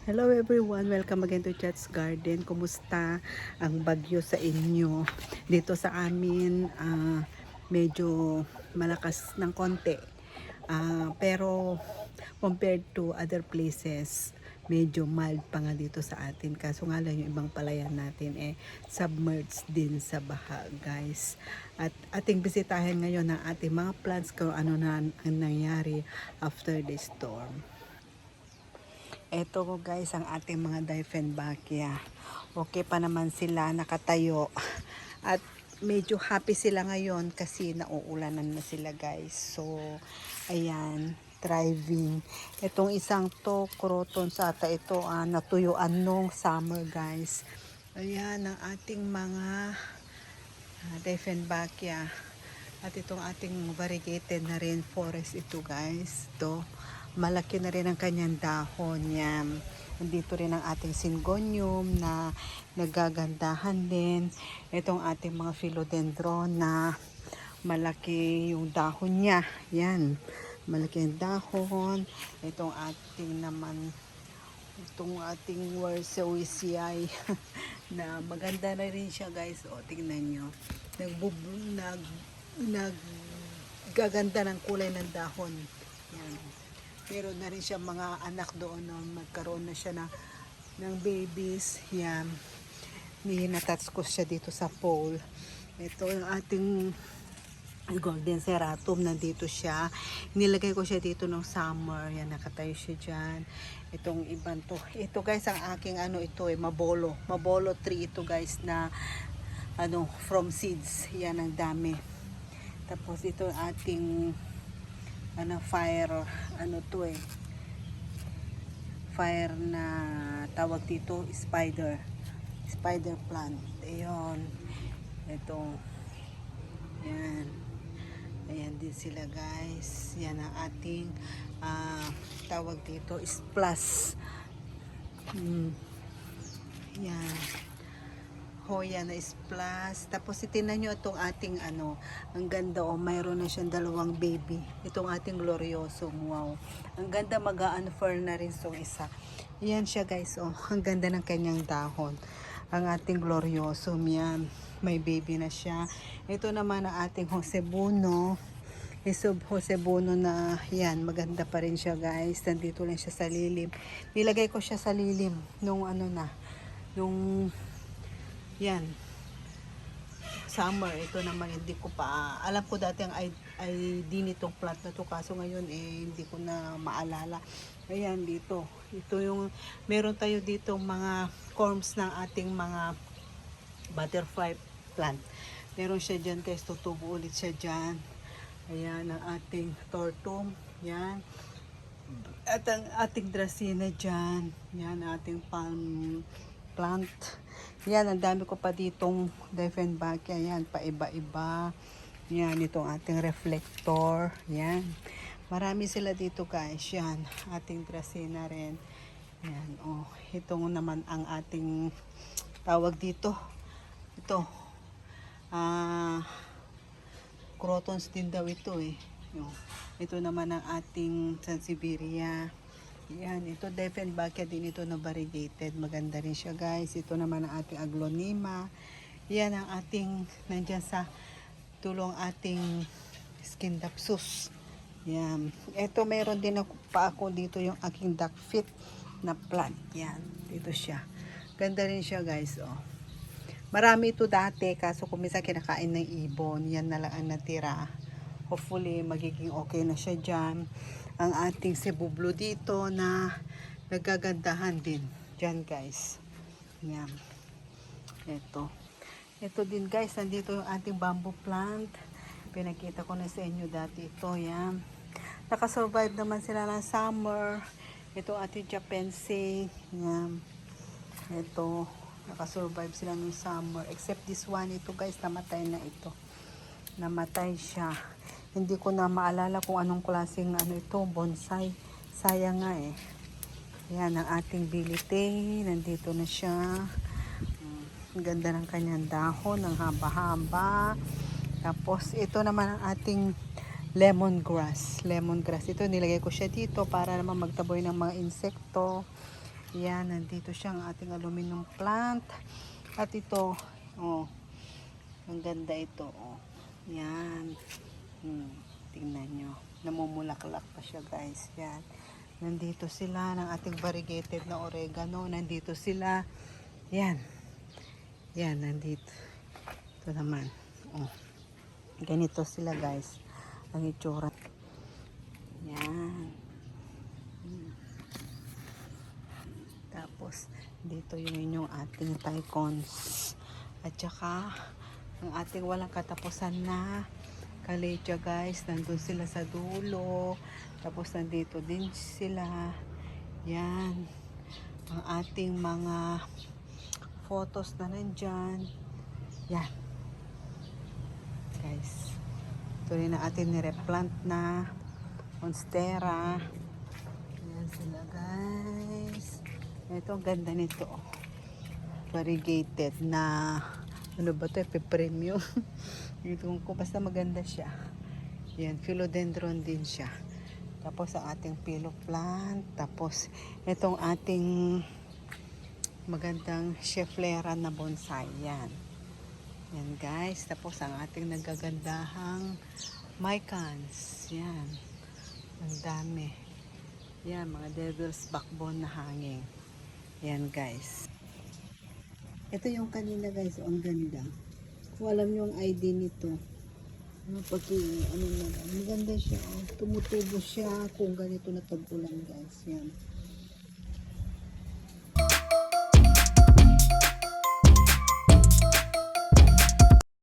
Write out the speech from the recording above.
Hello everyone, welcome again to Chat's Garden. Kumusta ang bagyo sa inyo? Dito sa amin, medyo malakas ng konti. Pero compared to other places, medyo mild pa nga dito sa atin. Kaso nga lang yung ibang palayan natin submerged din sa baha, guys. At ating bisitahin ngayon ang ating mga plants kung ano na ang nangyari after the storm. Eto guys ang ating mga Dieffenbachia. Okay pa naman sila nakatayo. At medyo happy sila ngayon kasi nauulanan na sila guys. So, ayan, thriving. Itong isang to, croton sa ata ito, natuyuan nung summer guys. Ayan ang ating mga Dieffenbachia. At itong ating variegated na rainforest ito guys. Ito, malaki na rin ang kanyang dahon yan. Nandito rin ang ating syngonium na nagagandahan din. Itong ating mga philodendron na malaki yung dahon niya. Yan, malaki ang dahon. Itong ating naman itong ating Warsawiaceae na maganda na rin siya guys. O, tingnan nyo. Naggaganda ng kulay ng dahon. Yan. Meron na rin siya mga anak doon na magkaroon na siya ng babies. Yan. Ninatouch ko siya dito sa pole. Ito yung ating golden ceratum, nandito siya. Nilagay ko siya dito nung summer. Yan, nakatayo siya dyan. Itong ibang to. Ito guys, ang aking ito mabolo. Mabolo tree ito guys na from seeds. Yan, ang dami. Tapos ito ating fire, fire na tawag dito, spider plant. Ayun. Ito. Yan. Ayan din sila guys. Yan ang ating tawag dito is plus. Yan. Hoya na is plus. Tapos itinan nyo itong ating ang ganda mayroon na siyang dalawang baby. Itong ating gloriosum. Wow. Ang ganda, mag-unfurl na rin itong isa. Yan siya guys. Ang ganda ng kanyang dahon. Ang ating gloriosum yan. May baby na siya. Ito naman ang ating Josebuno. Josebuno na yan. Maganda pa rin siya guys. Nandito lang siya sa lilim. Nilagay ko siya sa lilim nung nung yan summer. Ito naman hindi ko pa alam ko dati ang ID nitong plant na to, kaso ngayon hindi ko na maalala. Ayan dito, ito yung meron tayo dito mga corms ng ating mga butterfly plant. Meron siya dyan guys, tutubo ulit siya dyan. Ayan ang ating tortum. Yan, at ang ating dracena dyan. Yan ating palm plant. Yan, ang dami ko pa ditong Dieffenbachia. Yan, paiba-iba. Yan, itong ating reflector. Yan. Marami sila dito guys. Yan, ating dracena rin. Yan, itong naman ang ating tawag dito. Ito. Crotons din daw ito Ito naman ang ating Sansevieria. Yan, ito Dieffenbachia din ito na variegated. Maganda rin siya guys. Ito naman ang ating Aglonema. Yan ang ating nandyan sa tulong ating Scindapsus. Yan. Ito meron din ako dito yung aking duckfit na plant. Yan, dito siya. Ganda rin siya guys. Marami ito dati kaso kung minsan kinakain ng ibon. Yan na lang ang natira. Hopefully magiging okay na siya dyan. Ang ating Cebu Blue dito na nagagandahan din dyan guys. Yan. Ito din guys, nandito yung ating bamboo plant. Pinakita ko na sa inyo dati ito. Yan. Nakasurvive naman sila ng summer. Ito ating Japanese. Yan. Ito, nakasurvive sila ng summer. Except this one, ito guys, namatay na ito. Namatay siya. Hindi ko na maalala kung anong klaseng ito, bonsai. Sayang nga Yan ang ating bilite. Nandito na siya. Ang ganda ng kanyang dahon, ang haba-haba. Tapos ito naman ang ating lemongrass. Ito nilagay ko siya dito para naman magtaboy ng mga insekto. Yan, nandito siya ang ating aluminum plant. At ito, oh, ang ganda ito, oh. Yan. Tingnan nyo. Namumulaklak pa siya, guys. Yan. Nandito sila ng ating variegated na oregano. Nandito sila. Yan. Yan, nandito. Ito naman. Oh. Ganito sila, guys. Ang itsura. Yan. Tapos, dito yung inyong ating tycons. At saka, ang ating walang katapusan na kalecha, guys. Nandun sila sa dulo. Tapos, nandito din sila. Yan. Ang ating mga photos na nandyan. Yan. Guys. Ito rin ang ating nireplant na monstera. Yan sila, guys. Ito, ang ganda nito. Variegated na ano ba ito? Premium. Ito ko basta maganda siya. Yan, philodendron din siya. Tapos ang ating pillow plant. Tapos itong ating magandang schefflera na bonsai. Yan. Yan, guys. Tapos ang ating nagagandahang mycans. Yan. Ang dami. Yan, mga devil's backbone na hanging. Yan, guys. Ito yung kanina, guys. Ang ganda. Kung alam nyo ang ID nito. Ano na, maganda siya. Oh. Tumutubo siya kung ganito na tag-ulan, guys. Yan.